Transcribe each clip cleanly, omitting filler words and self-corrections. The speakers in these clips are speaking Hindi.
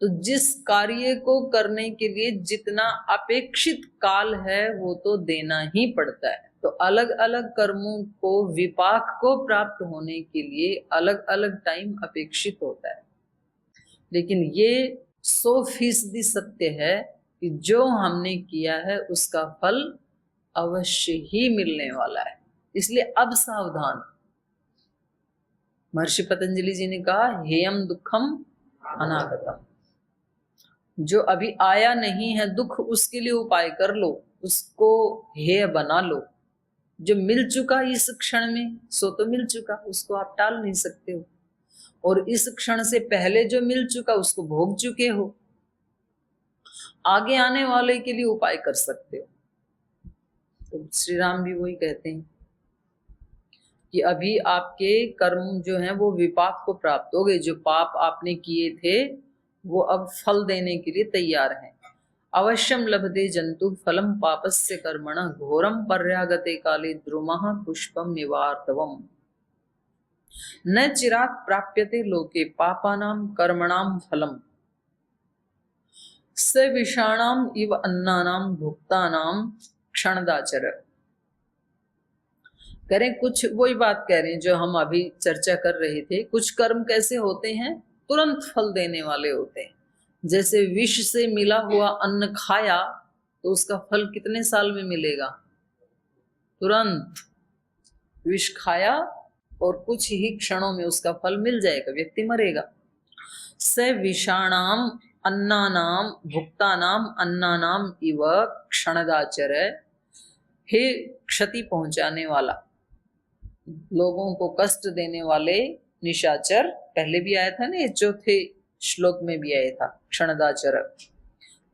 तो जिस कार्य को करने के लिए जितना अपेक्षित काल है वो तो देना ही पड़ता है। तो अलग अलग कर्मों को, विपाक को प्राप्त होने के लिए अलग अलग टाइम अपेक्षित होता है। लेकिन ये 100% सत्य है कि जो हमने किया है उसका फल अवश्य ही मिलने वाला है। इसलिए अब सावधान। महर्षि पतंजलि जी ने कहा, हेयम दुखम अनागतम। जो अभी आया नहीं है दुख, उसके लिए उपाय कर लो, उसको हेय बना लो। जो मिल चुका इस क्षण में, सो तो मिल चुका, उसको आप टाल नहीं सकते हो। और इस क्षण से पहले जो मिल चुका उसको भोग चुके हो, आगे आने वाले के लिए उपाय कर सकते हो। तो श्री राम भी वही कहते हैं कि अभी आपके कर्म जो हैं वो विपाक को प्राप्त हो गए। जो पाप आपने किए थे वो अब फल देने के लिए तैयार हैं। अवश्यम लभते जंतु फलम पापस्य कर्मण घोरम पर्यागते काले द्रुमः पुष्पम निवार्तवम न चिरात् प्राप्यते लोके पापानां कर्मणां फलम स विषाणाम इव अन्नानां भुक्तानां क्षणदाचर। कह रहे कुछ वही बात कह रहे हैं जो हम अभी चर्चा कर रहे थे। कुछ कर्म कैसे होते हैं, तुरंत फल देने वाले होते हैं। जैसे विष से मिला हुआ अन्न खाया तो उसका फल कितने साल में मिलेगा? तुरंत। विष खाया और कुछ ही क्षणों में उसका फल मिल जाएगा, व्यक्ति मरेगा। स विषाणाम अन्नानाम भुक्तानाम अन्नानाम इव क्षणदाचर। हे क्षति पहुंचाने वाला, लोगों को कष्ट देने वाले निशाचर, पहले भी आया था ना, ये चौथे श्लोक में भी आया था क्षणदाचर।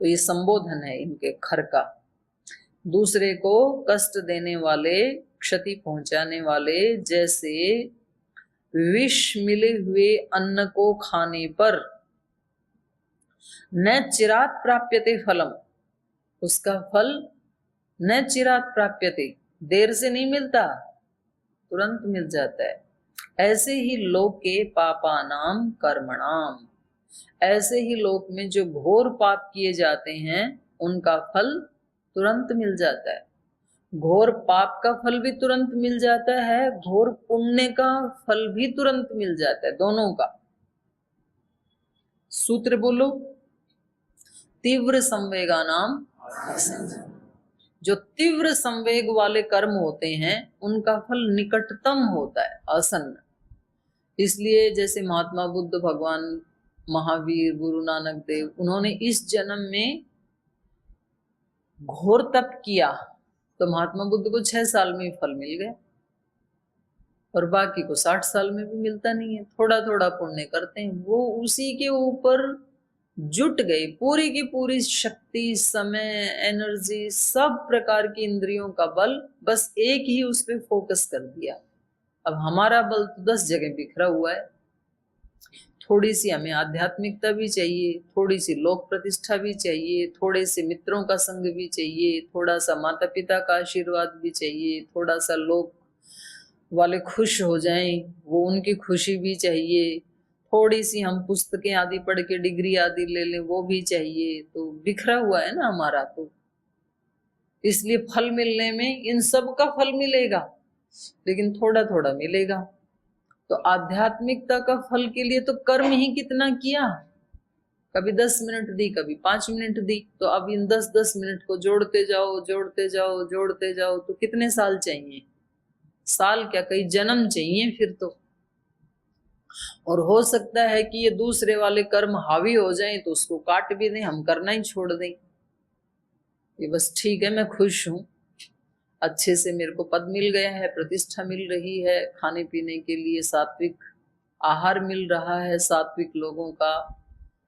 तो ये संबोधन है इनके खर का। दूसरे को कष्ट देने वाले, क्षति पहुंचाने वाले, जैसे विष मिले हुए अन्न को खाने पर न चिरात् प्राप्यते फलम, उसका फल न चिरात् प्राप्यते, देर से नहीं मिलता, तुरंत मिल जाता है। ऐसे ही लोके पापानाम कर्मणाम, ऐसे ही लोक में जो घोर पाप किए जाते हैं उनका फल तुरंत मिल जाता है। घोर पाप का फल भी तुरंत मिल जाता है, घोर पुण्य का फल भी तुरंत मिल जाता है, दोनों का। सूत्र बोलो, तीव्र संवेगानाम। जो तीव्र संवेग वाले कर्म होते हैं उनका फल निकटतम होता है, आसन्न। इसलिए जैसे महात्मा बुद्ध, भगवान महावीर, गुरु नानक देव, उन्होंने इस जन्म में घोर तप किया तो महात्मा बुद्ध को 6 साल में फल मिल गया, और बाकी को 60 साल में भी मिलता नहीं है। थोड़ा थोड़ा पुण्य करते हैं, वो उसी के ऊपर जुट गई पूरी की पूरी शक्ति, समय, एनर्जी, सब प्रकार की इंद्रियों का बल बस एक ही उस पर फोकस कर दिया। अब हमारा बल तो 10 जगह बिखरा हुआ है। थोड़ी सी हमें आध्यात्मिकता भी चाहिए, थोड़ी सी लोक प्रतिष्ठा भी चाहिए, थोड़े से मित्रों का संग भी चाहिए, थोड़ा सा माता पिता का आशीर्वाद भी चाहिए, थोड़ा सा लोग वाले खुश हो जाएं वो उनकी खुशी भी चाहिए, थोड़ी सी हम पुस्तकें आदि पढ़ के डिग्री आदि ले लें वो भी चाहिए। तो बिखरा हुआ है ना हमारा, तो इसलिए फल मिलने में इन सब का फल मिलेगा, लेकिन थोड़ा थोड़ा मिलेगा। तो आध्यात्मिकता का फल के लिए तो कर्म ही कितना किया, कभी 10 मिनट दी, कभी 5 मिनट दी। तो अब इन 10-10 मिनट को जोड़ते जाओ, जोड़ते जाओ, जोड़ते जाओ, तो कितने साल चाहिए? साल क्या, कई जन्म चाहिए फिर तो। और हो सकता है कि ये दूसरे वाले कर्म हावी हो जाएं तो उसको काट भी दें, हम करना ही छोड़ दें। ये बस ठीक है, मैं खुश हूं, अच्छे से मेरे को पद मिल गया है, प्रतिष्ठा मिल रही है, खाने पीने के लिए सात्विक आहार मिल रहा है, सात्विक लोगों का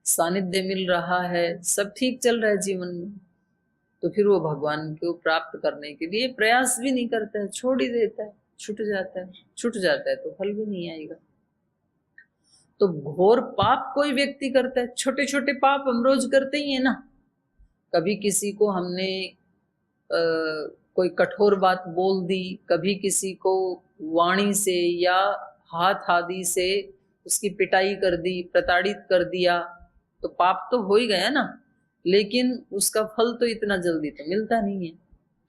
सानिध्य मिल रहा है, सब ठीक चल रहा है जीवन में। तो फिर वो भगवान को प्राप्त करने के लिए प्रयास भी नहीं करता है, छोड़ ही देता है, छूट जाता है। छूट जाता है तो फल भी नहीं आएगा। तो घोर पाप कोई व्यक्ति करता है, छोटे छोटे पाप हम रोज करते ही है ना। कभी किसी को हमने कोई कठोर बात बोल दी, कभी किसी को वाणी से या हाथ आदि से उसकी पिटाई कर दी, प्रताड़ित कर दिया, तो पाप तो हो ही गया ना, लेकिन उसका फल तो इतना जल्दी तो मिलता नहीं है।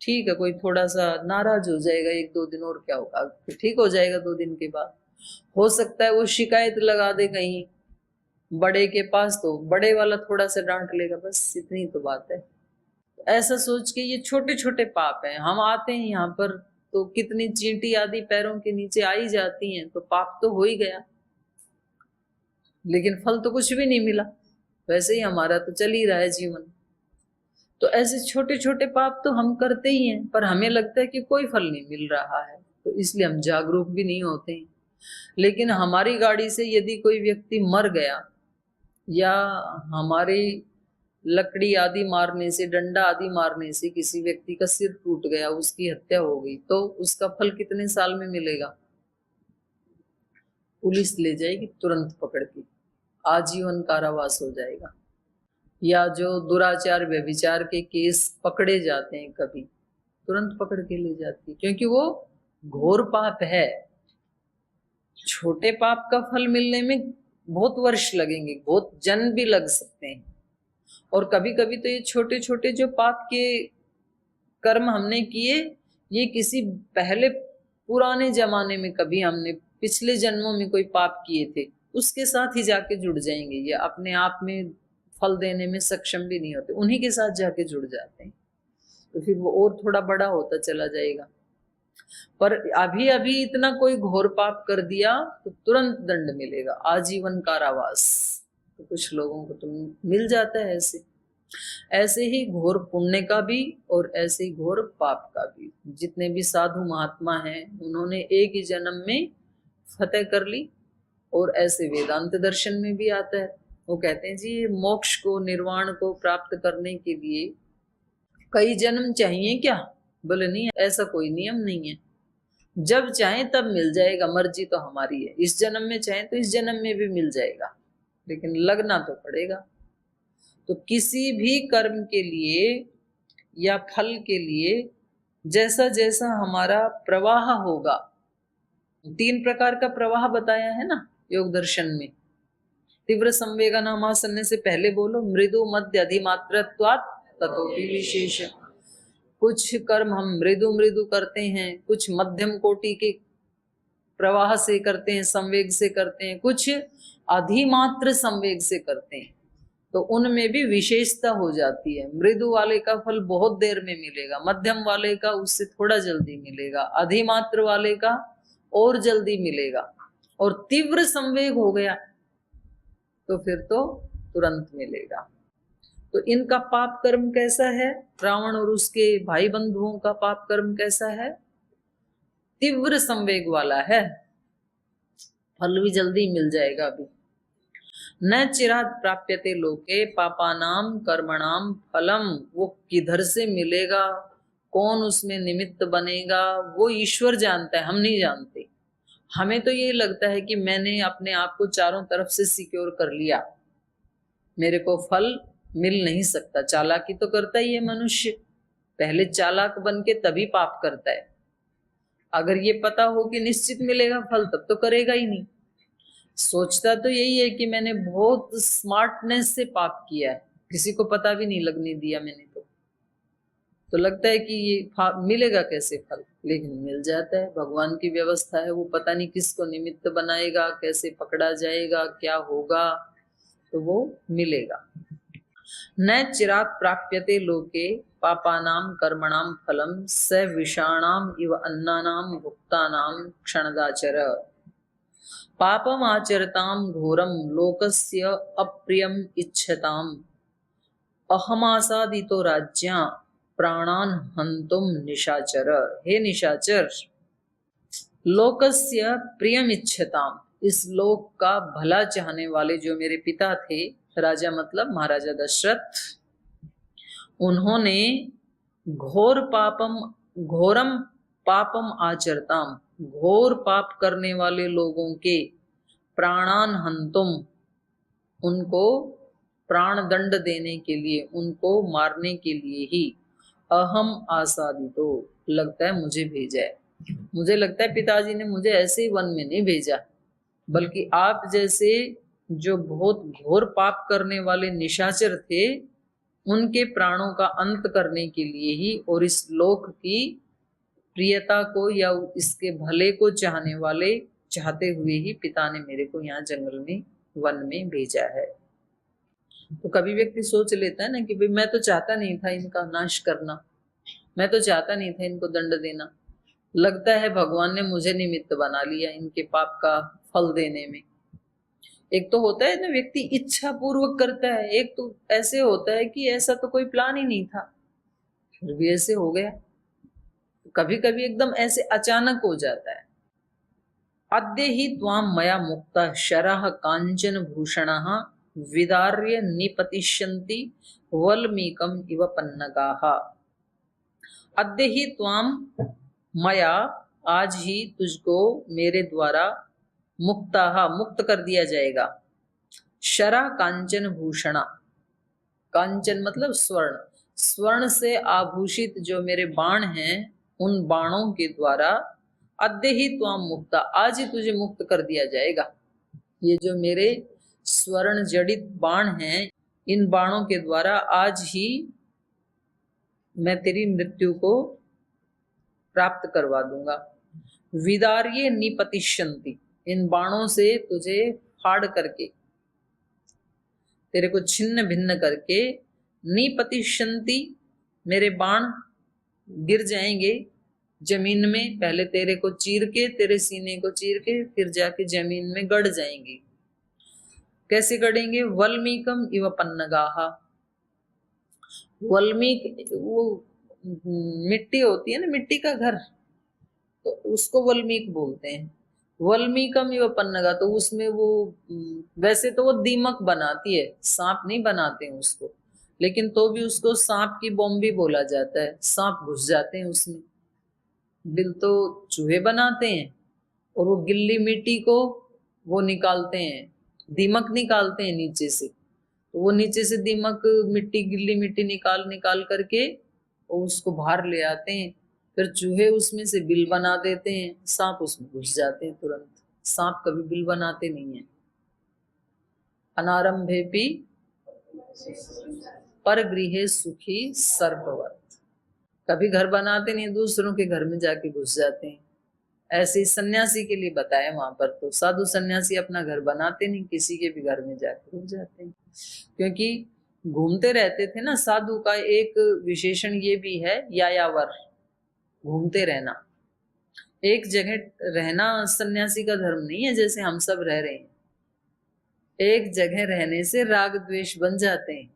ठीक है, कोई थोड़ा सा नाराज हो जाएगा 1-2 दिन, और क्या होगा, फिर ठीक हो जाएगा 2 दिन के बाद। हो सकता है वो शिकायत लगा दे कहीं बड़े के पास, तो बड़े वाला थोड़ा सा डांट लेगा, बस इतनी तो बात है। ऐसा सोच के ये छोटे छोटे पाप हैं, हम आते हैं यहाँ पर तो कितनी चींटी आदि पैरों के नीचे आ ही जाती हैं, तो पाप तो हो ही गया, लेकिन फल तो कुछ भी नहीं मिला। वैसे ही हमारा तो चल ही रहा है जीवन। तो ऐसे छोटे छोटे पाप तो हम करते ही हैं, पर हमें लगता है कि कोई फल नहीं मिल रहा है, तो इसलिए हम जागरूक भी नहीं होते हैं। लेकिन हमारी गाड़ी से यदि कोई व्यक्ति मर गया, या हमारी लकड़ी आदि मारने से, डंडा आदि मारने से किसी व्यक्ति का सिर टूट गया, उसकी हत्या हो गई, तो उसका फल कितने साल में मिलेगा? पुलिस ले जाएगी तुरंत पकड़ के, आजीवन कारावास हो जाएगा। या जो दुराचार व्यभिचार के केस पकड़े जाते हैं कभी, तुरंत पकड़ के ले जाती है, क्योंकि वो घोर पाप है। छोटे पाप का फल मिलने में बहुत वर्ष लगेंगे, बहुत जन्म भी लग सकते हैं। और कभी कभी तो ये छोटे छोटे जो पाप के कर्म हमने किए, ये किसी पहले पुराने जमाने में कभी हमने पिछले जन्मों में कोई पाप किए थे, उसके साथ ही जाके जुड़ जाएंगे। ये अपने आप में फल देने में सक्षम भी नहीं होते, उन्हीं के साथ जाके जुड़ जाते हैं, तो फिर वो और थोड़ा बड़ा होता चला जाएगा। पर अभी अभी इतना कोई घोर पाप कर दिया तो तुरंत दंड मिलेगा, आजीवन कारावास। तो कुछ लोगों को तो मिल जाता है ऐसे। ऐसे ही घोर पुण्य का भी और ऐसे ही घोर पाप का भी। जितने भी साधु महात्मा हैं, उन्होंने एक ही जन्म में फतेह कर ली। और ऐसे वेदांत दर्शन में भी आता है, वो कहते हैं जी मोक्ष को, निर्वाण को प्राप्त करने के लिए कई जन्म चाहिए क्या? बोले नहीं, ऐसा कोई नियम नहीं है, जब चाहे तब मिल जाएगा, मर्जी तो हमारी है। इस जन्म में चाहे तो इस जन्म में भी मिल जाएगा, लेकिन लगना तो पड़ेगा। तो किसी भी कर्म के लिए या फल के लिए जैसा जैसा हमारा प्रवाह होगा, 3 प्रकार का प्रवाह बताया है ना योग दर्शन में। तीव्र संवेगानामासन्ने से पहले बोलो, मृदु मध्य अधिमात्रत्वात् ततोपि विशेष। कुछ कर्म हम मृदु मृदु करते हैं, कुछ मध्यम कोटि के प्रवाह से करते हैं, संवेग से करते हैं, कुछ अधिमात्र संवेग से करते हैं, तो उनमें भी विशेषता हो जाती है। मृदु वाले का फल बहुत देर में मिलेगा, मध्यम वाले का उससे थोड़ा जल्दी मिलेगा, अधिमात्र वाले का और जल्दी मिलेगा, और तीव्र संवेग हो गया तो फिर तो तुरंत मिलेगा। तो इनका पाप कर्म कैसा है? रावण और उसके भाई बंधुओं का पाप कर्म कैसा है? तीव्र संवेग वाला है, फल भी जल्दी मिल जाएगा। अभी न चिराद प्राप्यते लोके पापानाम कर्मणाम फलम, वो किधर से मिलेगा, कौन उसमें निमित्त बनेगा, वो ईश्वर जानता है, हम नहीं जानते। हमें तो ये लगता है कि मैंने अपने आप को चारों तरफ से सिक्योर कर लिया, मेरे को फल मिल नहीं सकता। चालाकी तो करता ही है मनुष्य, पहले चालाक बन के तभी पाप करता है। अगर ये पता हो कि निश्चित मिलेगा फल, तब तो करेगा ही नहीं। सोचता तो यही है कि मैंने बहुत स्मार्टनेस से पाप किया है, किसी को पता भी नहीं लगने दिया मैंने, तो लगता है कि ये मिलेगा कैसे फल, लेकिन मिल जाता है। भगवान की व्यवस्था है, वो पता नहीं किसको निमित्त बनाएगा, कैसे पकड़ा जाएगा, क्या होगा, तो वो मिलेगा। न चिराग प्राप्यते लोके पापानाम कर्मणाम फलम स विषाणाम इव अन्नानाम भुक्तानाम क्षणदाचर। पापम आचरताम घोरम लोकस्य अप्रियम इच्छताम अहमासादितो राज्ञा प्राणान हंतुम निशाचर। हे निशाचर, लोकस्य प्रियम इच्छताम, इस लोक का भला चाहने वाले जो मेरे पिता थे, राजा मतलब महाराजा दशरथ, उन्होंने घोरम पापम आचरताम, घोर पाप करने वाले लोगों के प्राणान हंतुम, उनको प्राण दंड देने के लिए, उनको मारने के लिए ही अहम आसादितो, लगता है मुझे भेजा है। मुझे लगता है पिताजी ने मुझे ऐसे ही वन में नहीं भेजा, बल्कि आप जैसे जो बहुत घोर पाप करने वाले निशाचर थे, उनके प्राणों का अंत करने के लिए ही और इस लोक की प्रियता को या इसके भले को चाहते हुए ही पिता ने मेरे को यहाँ जंगल में, वन में भेजा है। तो कभी व्यक्ति सोच लेता है ना कि भाई मैं तो चाहता नहीं था इनका नाश करना, मैं तो चाहता नहीं था इनको दंड देना, लगता है भगवान ने मुझे निमित्त बना लिया इनके पाप का फल देने में। एक तो होता है ना व्यक्ति इच्छा पूर्वक करता है, एक तो ऐसे होता है कि ऐसा तो कोई प्लान ही नहीं था फिर भी ऐसे हो गया। कभी कभी एकदम ऐसे अचानक हो जाता है। अद्य ही त्वाम मया मुक्ता शरः कांचन भूषणः विदार्य निपतिष्यन्ति वल्मीकम इव पन्नगाः। अद्य ही त्वाम मया, आज ही तुझको मेरे द्वारा मुक्ताः मुक्त कर दिया जाएगा। शरा कांचन भूषणा, कांचन मतलब स्वर्ण, स्वर्ण से आभूषित जो मेरे बाण हैं उन बाणों के द्वारा अद्य ही त्वाम मुक्ता, आज ही तुझे मुक्त कर दिया जाएगा। ये जो मेरे स्वर्ण जड़ित बाण हैं, इन बाणों के द्वारा आज ही मैं तेरी मृत्यु को प्राप्त करवा दूंगा। विदार्ये निपतिष्यन्ति, इन बाणों से तुझे फाड़ करके, तेरे को छिन्न भिन्न करके, निपतिष्यन्ति, मेरे बाण गिर जाएंगे जमीन में, पहले तेरे को चीर के, तेरे सीने को चीर के फिर जाके जमीन में गड़ जाएंगे। कैसे गड़ेंगे? वल्मीकम इव पन्नगाः, वल्मीक वो मिट्टी होती है ना, मिट्टी का घर, तो उसको वल्मीक बोलते हैं। वल्मीकम इव पन्नगा, तो उसमें वो वैसे तो वो दीमक बनाती है, सांप नहीं बनाते हैं उसको, लेकिन तो भी उसको सांप की बॉम्ब भी बोला जाता है। सांप घुस जाते हैं उसमें, बिल तो चूहे बनाते हैं और वो गिल्ली मिट्टी को वो निकालते हैं, दीमक निकालते हैं नीचे से, तो वो नीचे से दीमक मिट्टी, गिल्ली मिट्टी निकाल निकाल करके और उसको बाहर ले आते हैं, फिर चूहे उसमें से बिल बना देते हैं, सांप उसमें घुस जाते हैं तुरंत। सांप कभी बिल बनाते नहीं है। अनारंभेपि परगृहे सुखी सर्पवत, कभी घर बनाते नहीं, दूसरों के घर में जाके घुस जाते हैं। ऐसे सन्यासी के लिए बताया वहां पर, तो साधु सन्यासी अपना घर बनाते नहीं, किसी के भी घर में जाके घुस जाते हैं, क्योंकि घूमते रहते थे ना। साधु का एक विशेषण ये भी है, यायावर, घूमते रहना। एक जगह रहना सन्यासी का धर्म नहीं है जैसे हम सब रह रहे हैं। एक जगह रहने से राग द्वेष बन जाते हैं,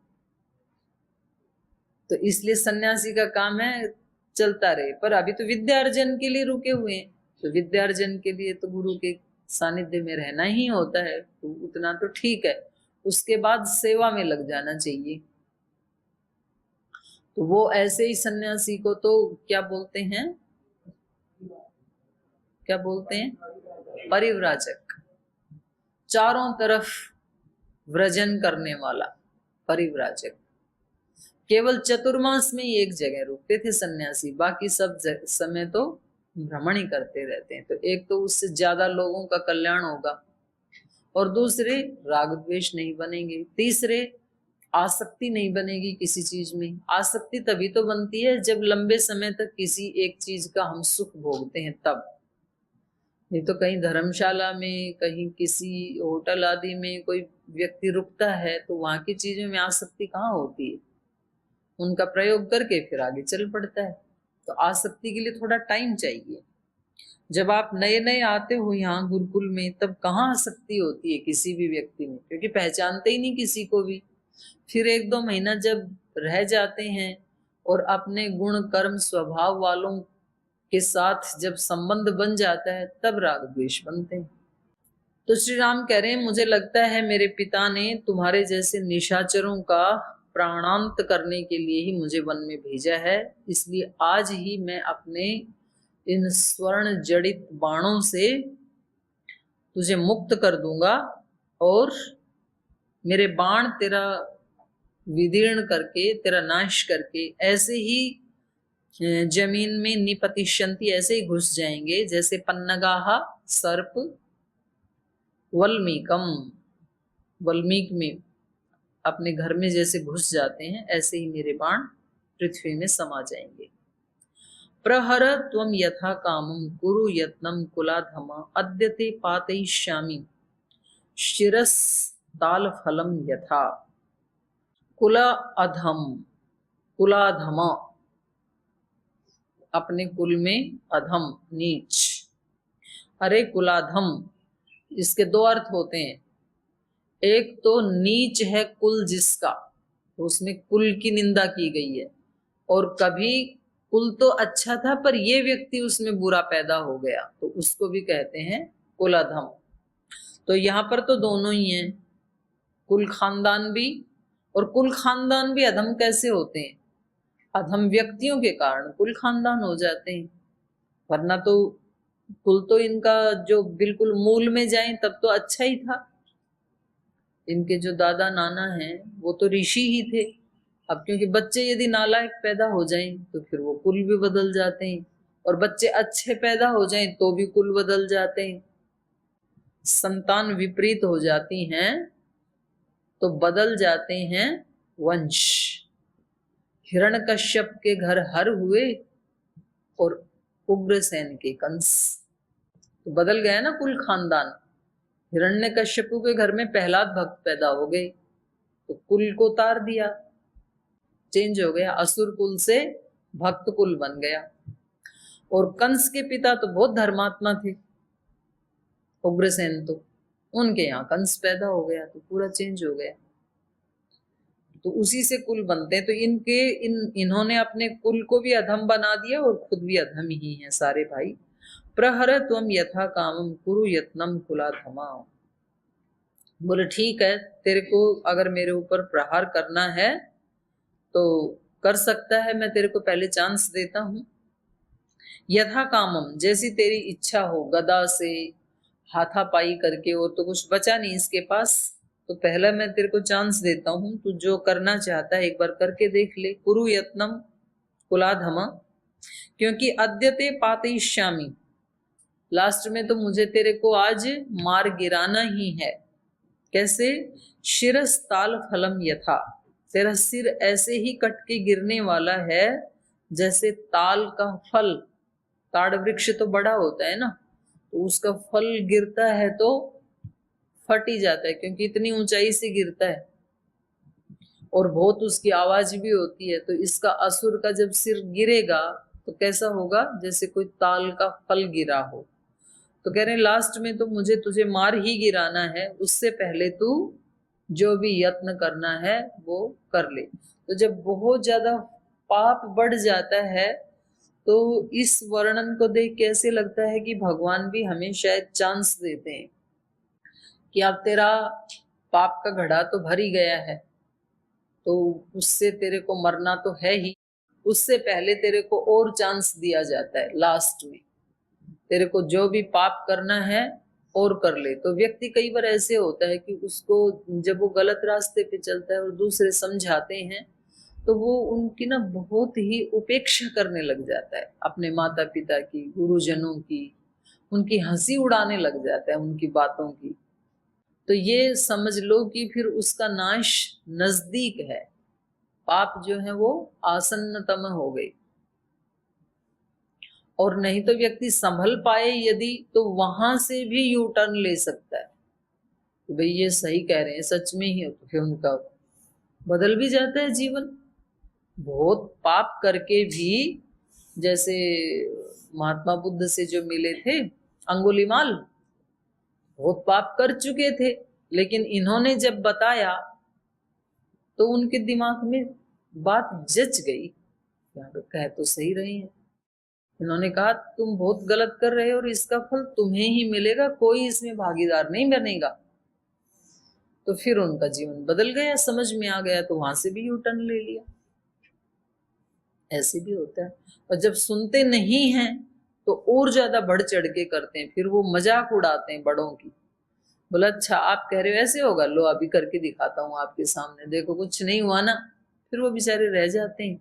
तो इसलिए सन्यासी का काम है चलता रहे। पर अभी तो विद्यार्जन के लिए रुके हुए हैं, तो विद्यार्जन के लिए तो गुरु के सानिध्य में रहना ही होता है, तो उतना तो ठीक है, उसके बाद सेवा में लग जाना चाहिए। तो वो ऐसे ही सन्यासी को तो क्या बोलते हैं, क्या बोलते हैं? परिव्राजक, चारों तरफ व्रजन करने वाला परिव्राजक। केवल चतुर्मास में ही एक जगह रुकते थे सन्यासी, बाकी सब समय तो भ्रमण ही करते रहते हैं। तो एक तो उससे ज्यादा लोगों का कल्याण होगा, और दूसरे राग द्वेष नहीं बनेंगे, तीसरे आसक्ति नहीं बनेगी किसी चीज में। आसक्ति तभी तो बनती है जब लंबे समय तक किसी एक चीज का हम सुख भोगते हैं तब, नहीं तो कहीं धर्मशाला में, कहीं किसी होटल आदि में कोई व्यक्ति रुकता है तो वहां की चीजों में आसक्ति कहाँ होती है, उनका प्रयोग करके फिर आगे चल पड़ता है। तो आसक्ति के लिए थोड़ा टाइम चाहिए। जब आप नए नए आते हो यहाँ गुरुकुल में, तब कहाँ आसक्ति होती है किसी भी व्यक्ति में, क्योंकि पहचानते ही नहीं किसी को भी। फिर एक दो महीना जब रह जाते हैं और अपने गुण कर्म स्वभाव वालों के साथ जब संबंध बन जाता है, तब राग द्वेष बनते हैं। तो श्री राम कह रहे हैं, मुझे लगता है मेरे पिता ने तुम्हारे जैसे निशाचरों का प्राणांत करने के लिए ही मुझे वन में भेजा है, इसलिए आज ही मैं अपने इन स्वर्ण जड़ित बाणों से तुझे मुक्त कर दूंगा, और मेरे बाण तेरा विदीर्ण करके, तेरा नाश करके, ऐसे ही जमीन में निपतिष्यन्ति, ऐसे ही घुस जाएंगे जैसे पन्नगाहा सर्प, वल्मीकम वाल्मीकि में अपने घर में जैसे घुस जाते हैं, ऐसे ही मेरे बाण पृथ्वी में समा जाएंगे। प्रहर त्वं यथा कामं कुरु यत्नं कुलाधम अद्यते पातयिष्यामि शिरस्तालफलं यथा। कुलाधम, अपने कुल में अधम, नीच। अरे कुलाधम, इसके दो अर्थ होते हैं। एक तो नीच है कुल जिसका, तो उसमें कुल की निंदा की गई है, और कभी कुल तो अच्छा था पर ये व्यक्ति उसमें बुरा पैदा हो गया, तो उसको भी कहते हैं कुलाधम। तो यहाँ पर तो दोनों ही हैं, कुल खानदान भी, और कुल खानदान भी अधम कैसे होते हैं? अधम व्यक्तियों के कारण कुल खानदान हो जाते हैं, वरना तो कुल तो इनका जो बिल्कुल मूल में जाए तब तो अच्छा ही था। इनके जो दादा नाना हैं वो तो ऋषि ही थे। अब क्योंकि बच्चे यदि नालायक पैदा हो जाएं तो फिर वो कुल भी बदल जाते हैं, और बच्चे अच्छे पैदा हो जाएं तो भी कुल बदल जाते हैं। संतान विपरीत हो जाती हैं तो बदल जाते हैं वंश। हिरण्यकश्यप के घर हर हुए और उग्रसेन के कंस, तो बदल गया ना कुल खानदान। हिरण्यकश्यपु के घर में प्रहलाद भक्त पैदा हो गए तो कुल को उतार दिया, चेंज हो गया, असुर कुल से भक्त कुल बन गया। और कंस के पिता तो बहुत धर्मात्मा थे, उग्रसेन, तो उनके यहाँ कंस पैदा हो गया तो पूरा चेंज हो गया। तो उसी से कुल बनते हैं। तो इन्होंने अपने कुल को भी अधम बना दिया और खुद भी अधम ही है सारे भाई। प्रहर त्वं यथा कामं कुरु यत्नं कुलाधमा। बोले ठीक है, तेरे को अगर मेरे ऊपर प्रहार करना है तो कर सकता है, मैं तेरे को पहले चांस देता हूं। यथा कामम, जैसी तेरी इच्छा हो, गदा से हाथापाई करके, और तो कुछ बचा नहीं इसके पास, तो पहला मैं तेरे को चांस देता हूं, तू जो करना चाहता है एक बार करके देख ले। कुरु यत्नम कुलाधमा, क्योंकि अद्यते पातयिष्यामि, लास्ट में तो मुझे तेरे को आज मार गिराना ही है। कैसे? शिरस्ताल फलम यथा, तेरा सिर ऐसे ही कट के गिरने वाला है जैसे ताल का फल, ताड़ वृक्ष तो बड़ा होता है ना, तो उसका फल गिरता है तो फट ही जाता है, क्योंकि इतनी ऊंचाई से गिरता है और बहुत उसकी आवाज भी होती है। तो इसका असुर का जब सिर गिरेगा तो कैसा होगा? जैसे कोई ताल का फल गिरा हो। तो कह रहे लास्ट में तो मुझे तुझे मार ही गिराना है, उससे पहले तू जो भी यत्न करना है वो कर ले। तो जब बहुत ज्यादा पाप बढ़ जाता है तो इस वर्णन को देख कैसे लगता है कि भगवान भी हमें शायद चांस देते हैं कि अब तेरा पाप का घड़ा तो भर ही गया है, तो उससे तेरे को मरना तो है ही, उससे पहले तेरे को और चांस दिया जाता है लास्ट में, तेरे को जो भी पाप करना है और कर ले। तो व्यक्ति कई बार ऐसे होता है कि उसको जब वो गलत रास्ते पे चलता है और दूसरे समझाते हैं तो वो उनकी ना बहुत ही उपेक्षा करने लग जाता है, अपने माता पिता की, गुरुजनों की, उनकी हंसी उड़ाने लग जाता है उनकी बातों की। तो ये समझ लो कि फिर उसका नाश नजदीक है, पाप जो है वो आसन्नतम हो गई। और नहीं तो व्यक्ति संभल पाए यदि, तो वहां से भी यू टर्न ले सकता है कि भाई ये सही कह रहे हैं, सच में ही, तो फिर उनका बदल भी जाता है जीवन। बहुत पाप करके भी, जैसे महात्मा बुद्ध से जो मिले थे अंगुलीमाल, बहुत पाप कर चुके थे, लेकिन इन्होंने जब बताया तो उनके दिमाग में बात जच गई, कह तो सही रही है। इन्होंने कहा तुम बहुत गलत कर रहे हो और इसका फल तुम्हें ही मिलेगा, कोई इसमें भागीदार नहीं बनेगा। तो फिर उनका जीवन बदल गया, समझ में आ गया, तो वहां से भी यू टर्न ले लिया। ऐसे भी होता है। और जब सुनते नहीं हैं तो और ज्यादा बढ़ चढ़ के करते हैं, फिर वो मजाक उड़ाते हैं बड़ों की। बोला अच्छा आप कह रहे हो ऐसे होगा, लो अभी करके दिखाता हूँ आपके सामने, देखो कुछ नहीं हुआ ना। फिर वो बेचारे रह जाते हैं।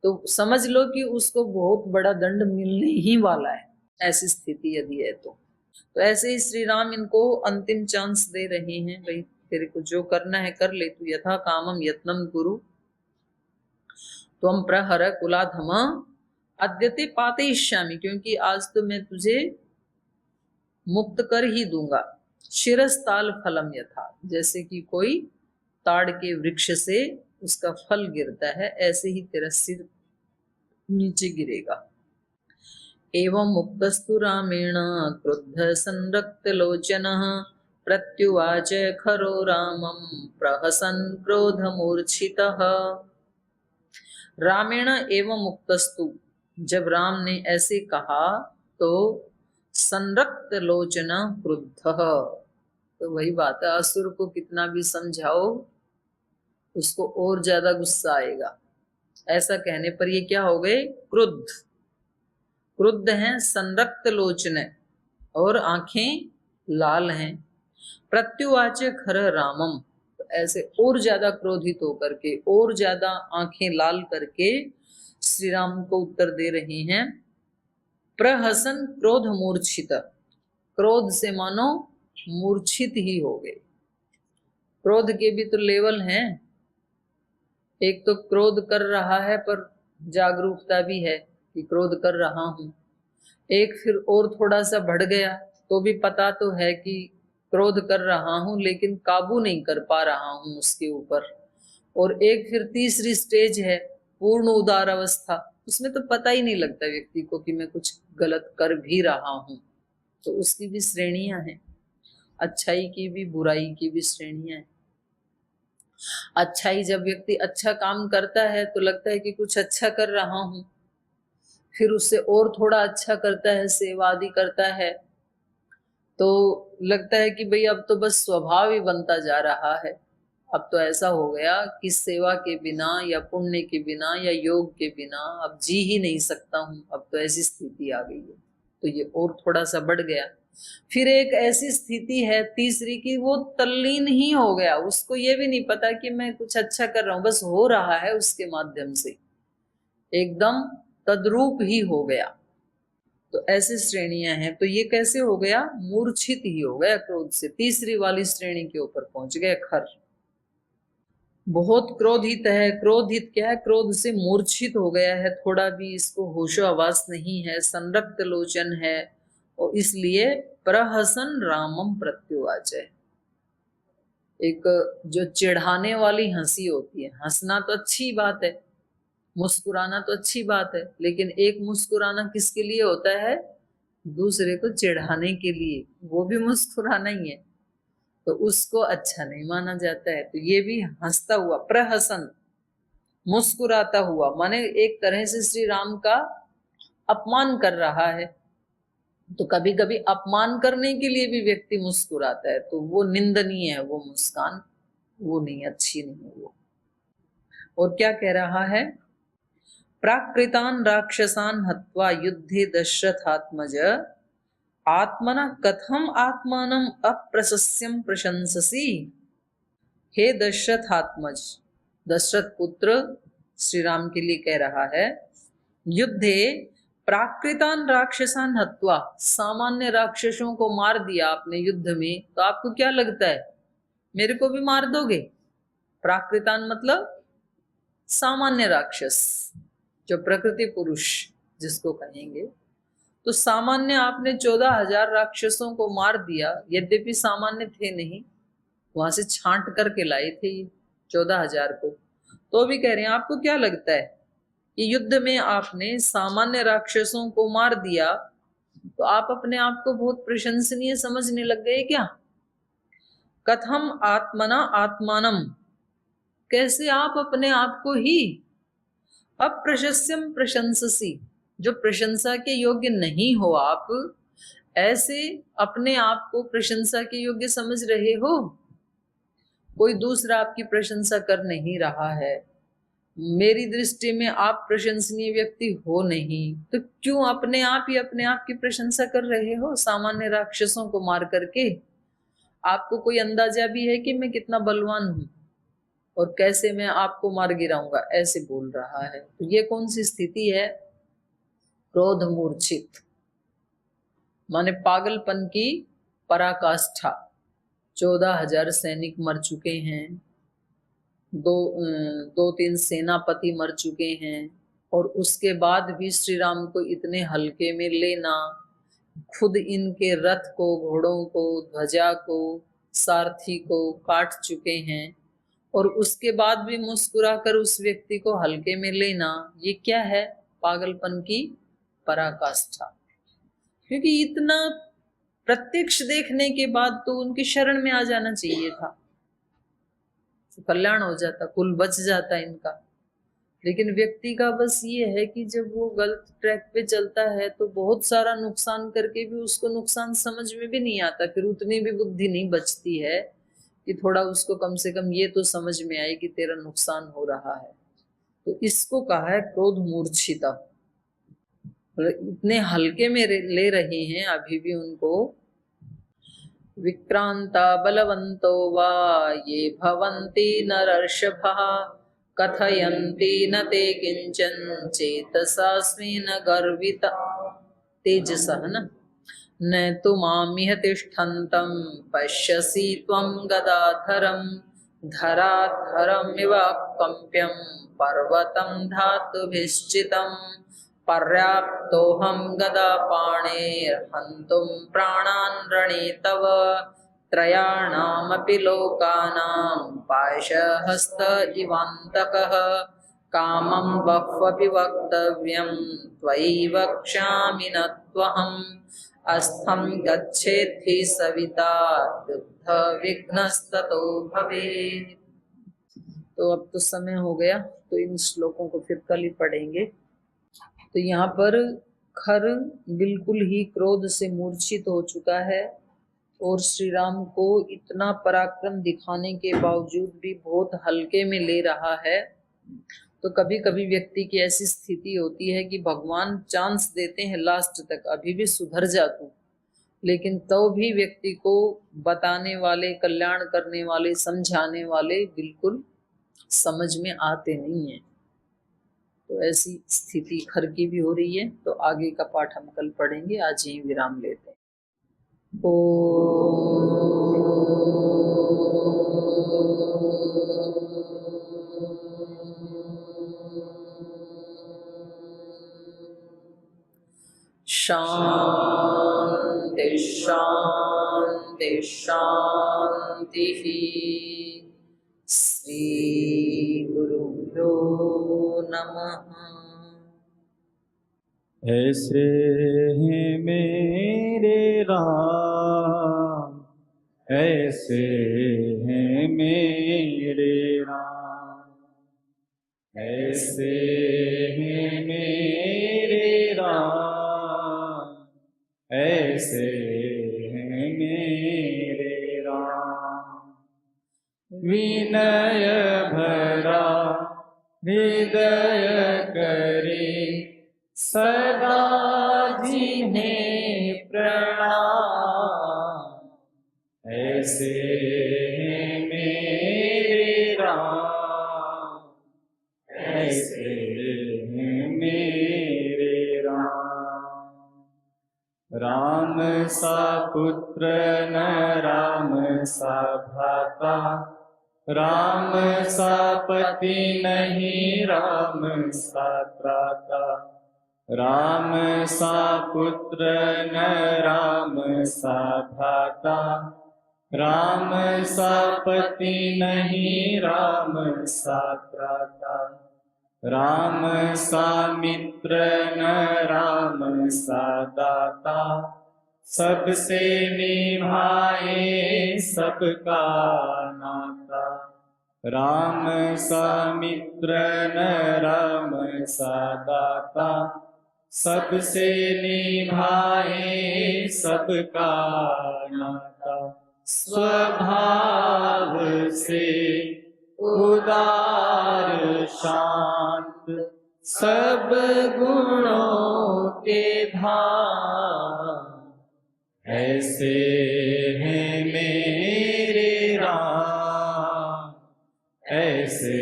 तो समझ लो कि उसको बहुत बड़ा दंड मिलने ही वाला है, ऐसी स्थिति यदि है तो ऐसे ही श्री राम इनको अंतिम चांस दे रहे हैं, भाई तेरे को जो करना है कर ले, तू यथा कामम यत्नम कुरु त्वं प्रहर कुलाधम अद्यते पातयिष्यामि, क्योंकि आज तो मैं तुझे मुक्त कर ही दूंगा। शिरस्ताल फलम यथा, जैसे कि कोई ताड़ के वृक्ष से उसका फल गिरता है, ऐसे ही तेरा सिर नीचे गिरेगा। एवं मुक्तस्तु रामेण क्रुद्ध संरक्त लोचनः प्रत्युवाच खरो रामं प्रहसन् क्रोधमूर्छितः। रामेण एवं मुक्तस्तु, जब राम ने ऐसे कहा तो संरक्त लोचन क्रुद्ध, तो वही बात है, असुर को कितना भी समझाओ उसको और ज्यादा गुस्सा आएगा। ऐसा कहने पर ये क्या हो गए, क्रुद्ध। क्रुद्ध हैं, संरक्त लोचन और आंखें लाल हैं। प्रत्युवाच खर रामम, तो ऐसे और ज्यादा क्रोधित होकर के, और ज्यादा आंखें लाल करके श्री राम को उत्तर दे रहे हैं। प्रहसन क्रोध मूर्छित, क्रोध से मानो मूर्छित ही हो गए। क्रोध के भी तो लेवल हैं, एक तो क्रोध कर रहा है पर जागरूकता भी है कि क्रोध कर रहा हूं, एक फिर और थोड़ा सा बढ़ गया तो भी पता तो है कि क्रोध कर रहा हूं लेकिन काबू नहीं कर पा रहा हूं उसके ऊपर, और एक फिर तीसरी स्टेज है पूर्ण उदार अवस्था, उसमें तो पता ही नहीं लगता व्यक्ति को कि मैं कुछ गलत कर भी रहा हूं। तो उसकी भी श्रेणियां हैं, अच्छाई की भी बुराई की भी श्रेणियां हैं। अच्छाई, जब व्यक्ति अच्छा काम करता है तो लगता है कि कुछ अच्छा कर रहा हूं, फिर उससे और थोड़ा अच्छा करता है, सेवा आदि करता है, तो लगता है कि भाई अब तो बस स्वभाव ही बनता जा रहा है। अब तो ऐसा हो गया कि सेवा के बिना या पुण्य के बिना या योग के बिना अब जी ही नहीं सकता हूं, अब तो ऐसी स्थिति आ गई है। तो ये और थोड़ा सा बढ़ गया। फिर एक ऐसी स्थिति है तीसरी की वो तल्लीन ही हो गया, उसको ये भी नहीं पता कि मैं कुछ अच्छा कर रहा हूं, बस हो रहा है उसके माध्यम से, एकदम तद्रूप ही हो गया। तो ऐसी श्रेणियां हैं। तो ये कैसे हो गया, मूर्छित ही हो गया क्रोध से, तीसरी वाली श्रेणी के ऊपर पहुंच गए खर। बहुत क्रोधित है, क्रोधित क्या है, क्रोध से मूर्छित हो गया है, थोड़ा भी इसको होशो आवास नहीं है, संरक्त लोचन है, और इसलिए प्रहसन रामम प्रत्युवाच है। एक जो चिढ़ाने वाली हंसी होती है, हंसना तो अच्छी बात है, मुस्कुराना तो अच्छी बात है, लेकिन एक मुस्कुराना किसके लिए होता है, दूसरे को चिढ़ाने के लिए, वो भी मुस्कुराना ही है, तो उसको अच्छा नहीं माना जाता है। तो ये भी हंसता हुआ, प्रहसन मुस्कुराता हुआ, माने एक तरह से श्री राम का अपमान कर रहा है। तो कभी कभी अपमान करने के लिए भी व्यक्ति मुस्कुराता है, तो वो निंदनीय है, वो मुस्कान वो नहीं, अच्छी नहीं है वो। और क्या कह रहा है, प्राकृतान राक्षसान् हत्वा युद्धे दशरथात्मज आत्मना कथम आत्मानम अप्रशस्यम प्रशंससी। हे दशरथात्मज, दशरथ पुत्र श्री राम के लिए कह रहा है, युद्धे प्राकृतान राक्षसान् हत्वा, सामान्य राक्षसों को मार दिया आपने युद्ध में, तो आपको क्या लगता है मेरे को भी मार दोगे। प्राकृतान मतलब सामान्य राक्षस, जो प्रकृति पुरुष जिसको कहेंगे, तो सामान्य आपने 14,000 राक्षसों को मार दिया, यद्यपि सामान्य थे नहीं, वहां से छांट करके लाए थे ये 14,000 को, तो भी कह रहे हैं आपको क्या लगता है कि युद्ध में आपने सामान्य राक्षसों को मार दिया, तो आप अपने आप को बहुत प्रशंसनीय समझने लग गए क्या। कथम आत्मना आत्मानम, कैसे आप अपने आप को ही, अप्रशस्यम प्रशंससी, जो प्रशंसा के योग्य नहीं हो आप, ऐसे अपने आप को प्रशंसा के योग्य समझ रहे हो। कोई दूसरा आपकी प्रशंसा कर नहीं रहा है, मेरी दृष्टि में आप प्रशंसनीय व्यक्ति हो नहीं, तो क्यों अपने आप ही अपने आप की प्रशंसा कर रहे हो सामान्य राक्षसों को मार करके। आपको कोई अंदाजा भी है कि मैं कितना बलवान हूं और कैसे मैं आपको मार गिराऊंगा, ऐसे बोल रहा है। तो ये कौन सी स्थिति है, क्रोध मूर्छित, माने पागलपन की पराकाष्ठा। 14,000 सैनिक मर चुके हैं, दो तीन सेनापति मर चुके हैं, और उसके बाद भी श्री राम को इतने हल्के में लेना, खुद इनके रथ को, घोड़ों को, ध्वजा को, सारथी को काट चुके हैं, और उसके बाद भी मुस्कुराकर उस व्यक्ति को हल्के में लेना, ये क्या है? पागलपन की पराकाष्ठा। क्योंकि इतना प्रत्यक्ष देखने के बाद तो उनकी शरण में आ जाना चाहिए था, तो कल्याण हो जाता, कुल बच जाता इनका। लेकिन व्यक्ति का बस ये है कि जब वो गलत ट्रैक पे चलता है तो बहुत सारा नुकसान करके भी उसको नुकसान समझ में भी नहीं आता, फिर उतनी भी बुद्धि नहीं बचती है कि थोड़ा उसको कम से कम ये तो समझ में आए कि तेरा नुकसान हो रहा है। तो इसको कहा है क्रोध मूर्छिता। इतने हल्के में ले रहे हैं अभी भी उनको। विक्रांता बलवंतो वा ये भवन्ति नरर्षभः कथयन्ति न ते किंचन चेतसास्मिन् गर्विता। तेजसः न तु मामिह तिष्ठन्तं पश्यसि त्वं गदाधरं धराधरमिव कंप्यं पर्वतं धातुभिश्चितं पर्याप्तोऽहं गदापाणेर्हन्तुं प्राणान् रणे तव त्रयाणामपि लोकानां पाशहस्त इवान्तकः कामं बह्वपि वक्तव्यं त्वयि वक्ष्यामि न त्वहम् अस्थं गच्छेद्धि सविता युद्ध विघ्नस्ततो भवेत्। तो अब तो समय हो गया, तो इन श्लोकों को फिर कल ही पढ़ेंगे। तो यहाँ पर खर बिल्कुल ही क्रोध से मूर्छित हो चुका है, और श्री राम को इतना पराक्रम दिखाने के बावजूद भी बहुत हल्के में ले रहा है। तो कभी कभी व्यक्ति की ऐसी स्थिति होती है कि भगवान चांस देते हैं लास्ट तक, अभी भी सुधर जा तू, लेकिन तो भी व्यक्ति को बताने वाले, कल्याण करने वाले, समझाने वाले बिल्कुल समझ में आते नहीं है। तो ऐसी स्थिति खर की भी हो रही है। तो आगे का पाठ हम कल पढ़ेंगे, आज यही विराम लेते हैं। शांति शांति शांति। श्री गुरुभ्यो नमः। ऐसे हैं मेरे राम, ऐसे हैं मेरे राम, ऐसे हैं मेरे राम, ऐसे हैं मेरे राम। विनय भरा हृदय करे सदा जिन्हें प्रणाम, ऐसे हैं मेरे राम, ऐसे हैं मेरे राम। राम सा पुत्र न राम सा भ्राता, राम सा पति नहीं राम सा त्राता, राम सा पुत्र न राम सा भ्राता, राम सा पति नहीं राम सा त्राता, राम सा मित्र न राम सा दाता, सबसे निभाए सबका नाता, राम सा मित्र न राम सा दाता, सबसे निभाए सबका नाता। स्वभाव से उदार शांत, सब गुणों के धाम, ऐसे हैं मेरे राम, ऐसे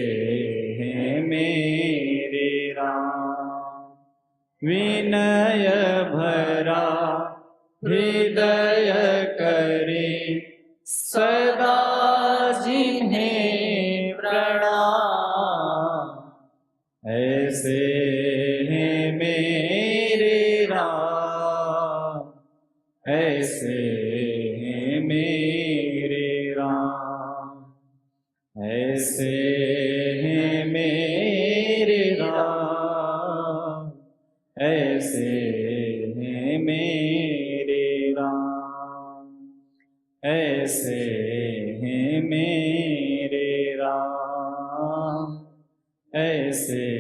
हैं मेरे राम। विनय भरा हृदय करे मेरे राम, ऐसे हैं मेरे राम, ऐसे हैं मेरे राम, ऐसे हैं मेरे राम, ऐसे